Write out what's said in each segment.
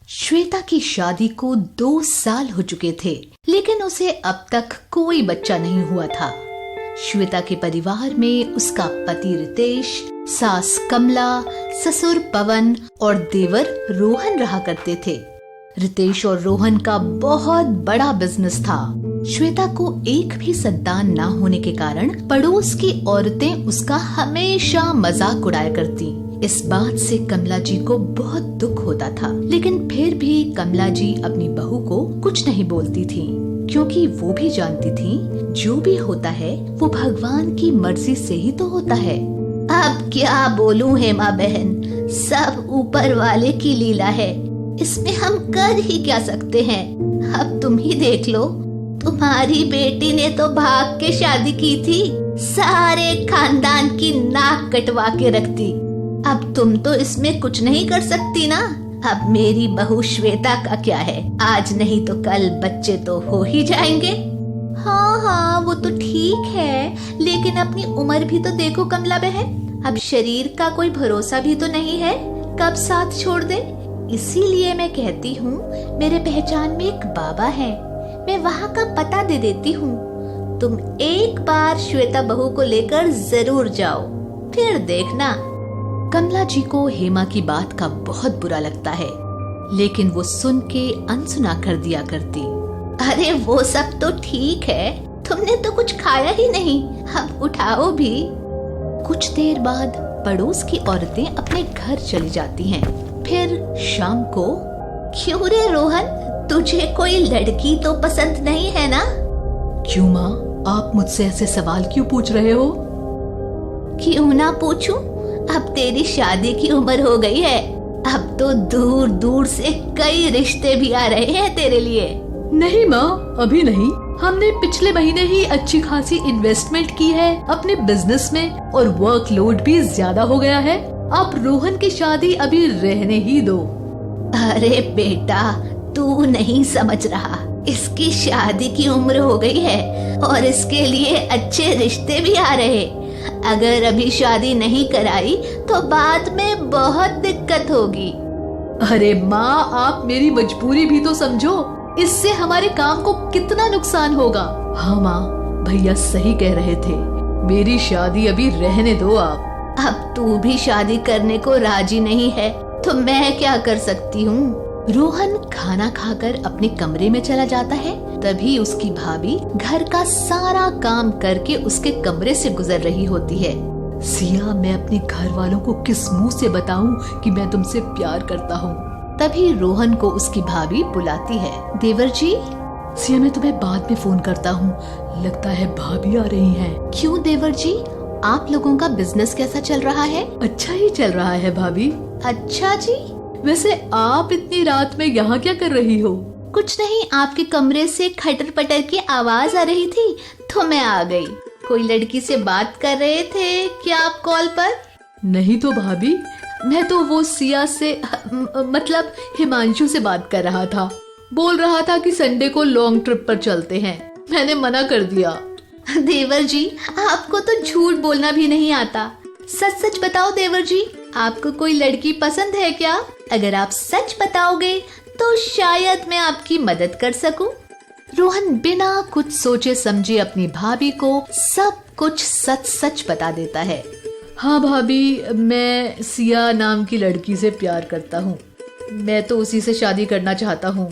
श्वेता की शादी को 2 साल हो चुके थे, लेकिन उसे अब तक कोई बच्चा नहीं हुआ था। श्वेता के परिवार में उसका पति रितेश, सास कमला, ससुर पवन और देवर रोहन रहा करते थे। रितेश और रोहन का बहुत बड़ा बिजनेस था। श्वेता को एक भी संतान ना होने के कारण पड़ोस की औरतें उसका हमेशा मजाक उड़ाया करती। इस बात से कमला जी को बहुत दुख होता था, लेकिन फिर भी कमला जी अपनी बहू को कुछ नहीं बोलती थी, क्योंकि वो भी जानती थी जो भी होता है वो भगवान की मर्जी से ही तो होता है। अब क्या बोलूं हेमा बहन, सब ऊपर वाले की लीला है, इसमें हम कर ही क्या सकते हैं। अब तुम ही देख लो, तुम्हारी बेटी ने तो भाग के शादी की थी, सारे खानदान की नाक कटवा के रखती। अब तुम तो इसमें कुछ नहीं कर सकती ना। अब मेरी बहू श्वेता का क्या है, आज नहीं तो कल बच्चे तो हो ही जाएंगे। हाँ, वो तो ठीक है, लेकिन अपनी उम्र भी तो देखो कमला बहन। अब शरीर का कोई भरोसा भी तो नहीं है, कब साथ छोड़ दे। इसीलिए मैं कहती हूँ, मेरे पहचान में एक बाबा है, मैं वहाँ का पता दे देती हूँ। तुम एक बार श्वेता बहू को लेकर जरूर जाओ, फिर देखना। कमला जी को हेमा की बात का बहुत बुरा लगता है, लेकिन वो सुन के अनसुना कर दिया करती। अरे वो सब तो ठीक है, तुमने तो कुछ खाया ही नहीं, अब उठाओ भी। कुछ देर बाद पड़ोस की औरतें अपने घर चली जाती हैं। फिर शाम को, क्यों रे रोहन, तुझे कोई लड़की तो पसंद नहीं है ना? क्यों माँ, आप मुझसे ऐसे सवाल क्यों पूछ रहे हो? क्यों ना पूछूं, अब तेरी शादी की उम्र हो गई है, अब तो दूर दूर से कई रिश्ते भी आ रहे हैं तेरे लिए। नहीं माँ, अभी नहीं, हमने पिछले महीने ही अच्छी खासी इन्वेस्टमेंट की है अपने बिजनेस में, और वर्कलोड भी ज्यादा हो गया है। आप रोहन की शादी अभी रहने ही दो। अरे बेटा, तू नहीं समझ रहा, इसकी शादी की उम्र हो गई है और इसके लिए अच्छे रिश्ते भी आ रहे। अगर अभी शादी नहीं कराई तो बाद में बहुत दिक्कत होगी। अरे माँ, आप मेरी मजबूरी भी तो समझो, इससे हमारे काम को कितना नुकसान होगा। हाँ माँ, भैया सही कह रहे थे, मेरी शादी अभी रहने दो आप। अब तू भी शादी करने को राजी नहीं है तो मैं क्या कर सकती हूँ। रोहन खाना खाकर अपने कमरे में चला जाता है, तभी उसकी भाभी घर का सारा काम करके उसके कमरे से गुजर रही होती है। सिया, मैं अपने घर वालों को किस मुंह से बताऊं कि मैं तुमसे प्यार करता हूँ। तभी रोहन को उसकी भाभी बुलाती है। देवर जी। सिया, मैं तुम्हें बाद में फोन करता हूँ, लगता है भाभी आ रही हैं। क्यों देवर जी, आप लोगों का बिजनेस कैसा चल रहा है? अच्छा ही चल रहा है भाभी। अच्छा जी। वैसे आप इतनी रात में यहाँ क्या कर रही हो? कुछ नहीं, आपके कमरे से खटर पटर की आवाज आ रही थी तो मैं आ गई। कोई लड़की से बात कर रहे थे क्या आप कॉल पर? नहीं तो भाभी, मैं तो वो सिया से मतलब हिमांशु से बात कर रहा था। बोल रहा था कि संडे को लॉन्ग ट्रिप पर चलते हैं, मैंने मना कर दिया। देवर जी, आपको तो झूठ बोलना भी नहीं आता। सच सच बताओ देवर जी, आपको कोई लड़की पसंद है क्या? अगर आप सच बताओगे तो शायद मैं आपकी मदद कर सकूं। रोहन बिना कुछ सोचे समझे अपनी भाभी को सब कुछ सच सच बता देता है। हाँ भाभी, मैं सिया नाम की लड़की से प्यार करता हूँ, मैं तो उसी से शादी करना चाहता हूँ।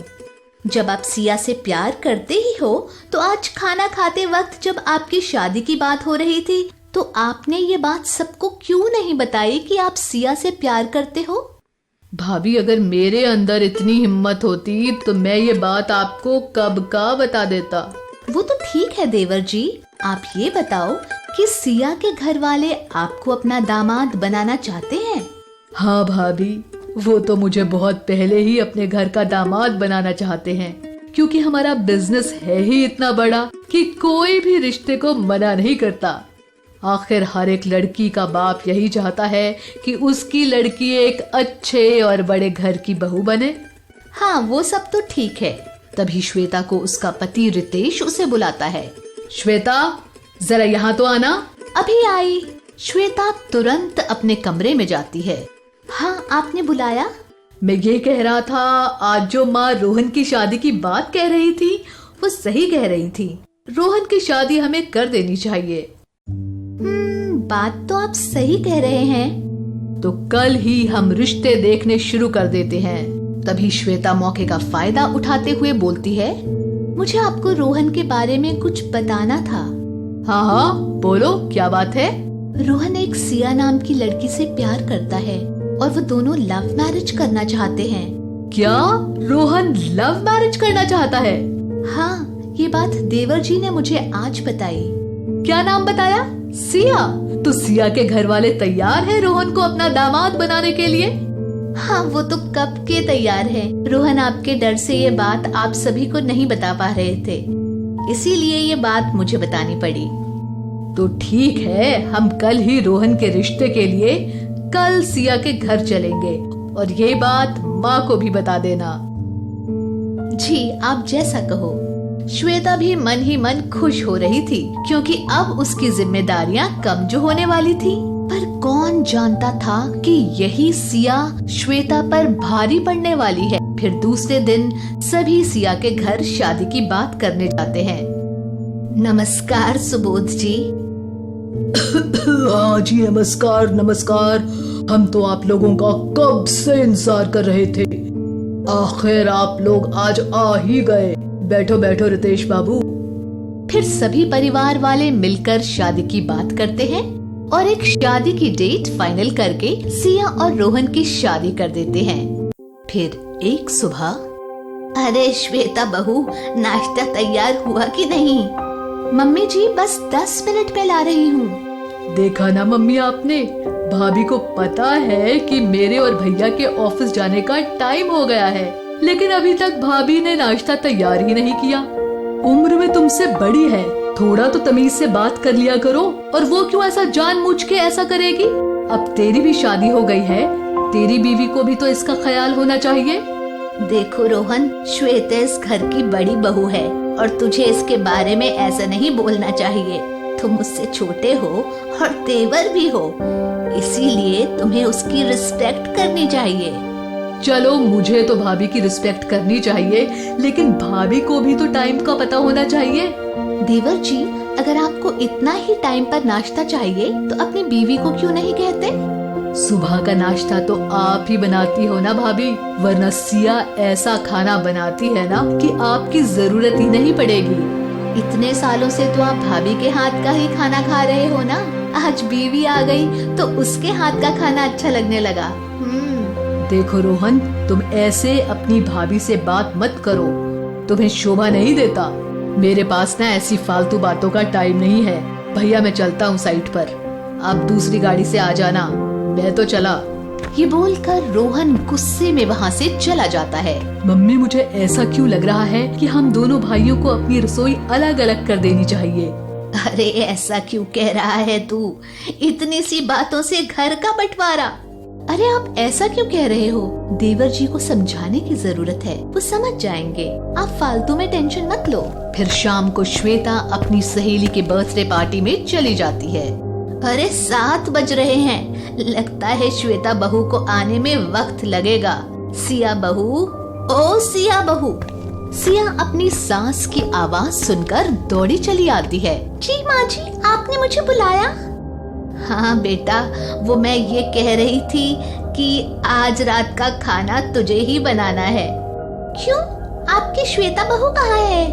जब आप सिया से प्यार करते ही हो तो आज खाना खाते वक्त जब आपकी शादी की बात हो रही थी तो आपने ये बात सबको क्यों नहीं बताई कि आप सिया से प्यार करते हो? भाभी, अगर मेरे अंदर इतनी हिम्मत होती तो मैं ये बात आपको कब का बता देता। वो तो ठीक है देवर जी, आप ये बताओ कि सिया के घर वाले आपको अपना दामाद बनाना चाहते हैं? हाँ भाभी, वो तो मुझे बहुत पहले ही अपने घर का दामाद बनाना चाहते हैं, क्योंकि हमारा बिजनेस है ही इतना बड़ा कि कोई भी रिश्ते को मना नहीं करता। आखिर हर एक लड़की का बाप यही चाहता है कि उसकी लड़की एक अच्छे और बड़े घर की बहू बने। हाँ, वो सब तो ठीक है। तभी श्वेता को उसका पति रितेश उसे बुलाता है। श्वेता, जरा यहाँ तो आना। अभी आई। श्वेता तुरंत अपने कमरे में जाती है। हाँ, आपने बुलाया? मैं ये कह रहा था, आज जो माँ रोहन की शादी की बात कह रही थी वो सही कह रही थी। रोहन की शादी हमें कर देनी चाहिए। बात तो आप सही कह रहे हैं। तो कल ही हम रिश्ते देखने शुरू कर देते हैं। तभी श्वेता मौके का फायदा उठाते हुए बोलती है, मुझे आपको रोहन के बारे में कुछ बताना था। हाँ हाँ बोलो, क्या बात है? रोहन एक सिया नाम की लड़की से प्यार करता है और वो दोनों लव मैरिज करना चाहते हैं। क्या रोहन लव मैरिज करना चाहता है? हाँ, ये बात देवर जी ने मुझे आज बताई। क्या नाम बताया? सिया। तो सिया के घर वाले तैयार हैं रोहन को अपना दामाद बनाने के लिए? हाँ, वो तो कब के तैयार है। रोहन आपके डर से ये बात आप सभी को नहीं बता पा रहे थे, इसीलिए ये बात मुझे बतानी पड़ी। तो ठीक है, हम कल ही रोहन के रिश्ते के लिए कल सिया के घर चलेंगे और ये बात माँ को भी बता देना। जी, आप जैसा कहो। श्वेता भी मन ही मन खुश हो रही थी क्योंकि अब उसकी जिम्मेदारियां कम जो होने वाली थी। पर कौन जानता था कि यही सिया श्वेता पर भारी पड़ने वाली है। फिर दूसरे दिन सभी सिया के घर शादी की बात करने जाते हैं। नमस्कार सुबोध जी। हाँ जी, नमस्कार नमस्कार। हम तो आप लोगों का कब से इंतजार कर रहे थे। आखिर आप लोग आज आ ही गए। बैठो बैठो रितेश बाबू। फिर सभी परिवार वाले मिलकर शादी की बात करते हैं और एक शादी की डेट फाइनल करके सिया और रोहन की शादी कर देते हैं। फिर एक सुबह, अरे श्वेता बहू, नाश्ता तैयार हुआ कि नहीं? मम्मी जी, बस 10 मिनट में ला रही हूँ। देखा ना मम्मी आपने, भाभी को पता है कि मेरे और भैया के ऑफिस जाने का टाइम हो गया है, लेकिन अभी तक भाभी ने नाश्ता तैयार ही नहीं किया। उम्र में तुमसे बड़ी है, थोड़ा तो तमीज से बात कर लिया करो। और वो क्यों ऐसा जानबूझ के ऐसा करेगी? अब तेरी भी शादी हो गई है, तेरी बीवी को भी तो इसका ख्याल होना चाहिए। देखो रोहन, श्वेता इस घर की बड़ी बहू है और तुझे इसके बारे में ऐसा नहीं बोलना चाहिए। तुम मुझसे छोटे हो और तेवर भी हो, इसीलिए तुम्हें उसकी रिस्पेक्ट करनी चाहिए। चलो, मुझे तो भाभी की रिस्पेक्ट करनी चाहिए, लेकिन भाभी को भी तो टाइम का पता होना चाहिए। देवर जी, अगर आपको इतना ही टाइम पर नाश्ता चाहिए तो अपनी बीवी को क्यों नहीं कहते? सुबह का नाश्ता तो आप ही बनाती हो ना भाभी, वरना सिया ऐसा खाना बनाती है ना कि आपकी जरूरत ही नहीं पड़ेगी। इतने सालों से तो आप भाभी के हाथ का ही खाना खा रहे हो ना, आज बीवी आ गई तो उसके हाथ का खाना अच्छा लगने लगा। देखो रोहन, तुम ऐसे अपनी भाभी से बात मत करो, तुम्हें शोभा नहीं देता। मेरे पास ना ऐसी फालतू बातों का टाइम नहीं है। भैया, मैं चलता हूँ साइट पर, आप दूसरी गाड़ी से आ जाना, मैं तो चला। ये बोलकर रोहन गुस्से में वहाँ से चला जाता है। मम्मी, मुझे ऐसा क्यों लग रहा है कि हम दोनों भाइयों को अपनी रसोई अलग अलग कर देनी चाहिए। अरे ऐसा क्यों कह रहा है तू? इतनी सी बातों से घर का बंटवारा। अरे आप ऐसा क्यों कह रहे हो? देवर जी को समझाने की जरूरत है, वो समझ जाएंगे। आप फालतू में टेंशन मत लो। फिर शाम को श्वेता अपनी सहेली के बर्थडे पार्टी में चली जाती है। अरे 7 बज रहे हैं, लगता है श्वेता बहू को आने में वक्त लगेगा। सिया बहू, ओ सिया बहू। सिया अपनी सास की आवाज सुनकर दौड़ी चली आती है। जी माँ जी, आपने मुझे बुलाया? हाँ बेटा, वो मैं ये कह रही थी कि आज रात का खाना तुझे ही बनाना है। क्यों, आपकी श्वेता बहू कहाँ है?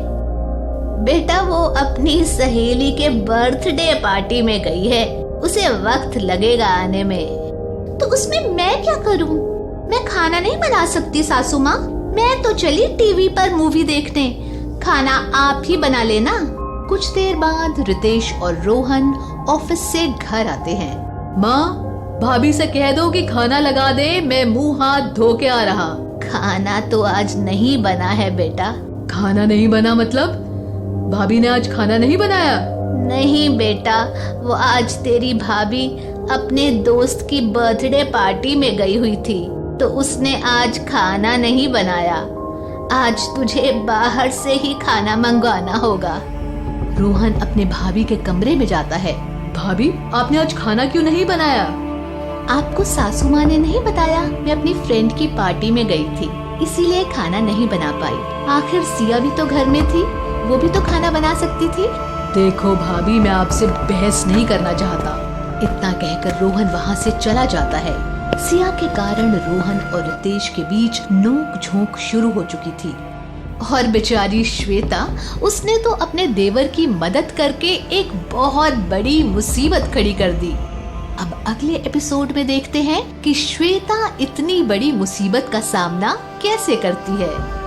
बेटा, वो अपनी सहेली के बर्थडे पार्टी में गई है, उसे वक्त लगेगा आने में। तो उसमें मैं क्या करूं? मैं खाना नहीं बना सकती सासू माँ, मैं तो चली टीवी पर मूवी देखने, खाना आप ही बना लेना। कुछ देर बाद रितेश और रोहन ऑफिस से घर आते हैं। माँ, भाभी से कह दो कि खाना लगा दे, मैं मुंह हाथ धो के आ रहा। खाना तो आज नहीं बना है बेटा। खाना नहीं बना मतलब? भाभी ने आज खाना नहीं बनाया? नहीं बेटा, वो आज तेरी भाभी अपने दोस्त की बर्थडे पार्टी में गई हुई थी, तो उसने आज खाना नहीं बनाया। आज तुझे बाहर से ही खाना मंगवाना होगा। रोहन अपने भाभी के कमरे में जाता है। भाभी, आपने आज खाना क्यों नहीं बनाया? आपको सासू माँ ने नहीं बताया? मैं अपनी फ्रेंड की पार्टी में गई थी, इसीलिए खाना नहीं बना पाई। आखिर सिया भी तो घर में थी, वो भी तो खाना बना सकती थी। देखो भाभी, मैं आपसे बहस नहीं करना चाहता। इतना कहकर रोहन वहाँ से चला जाता है। सिया के कारण रोहन और रितेश के बीच नोक झोंक शुरू हो चुकी थी और बेचारी श्वेता, उसने तो अपने देवर की मदद करके एक बहुत बड़ी मुसीबत खड़ी कर दी। अब अगले एपिसोड में देखते हैं कि श्वेता इतनी बड़ी मुसीबत का सामना कैसे करती है।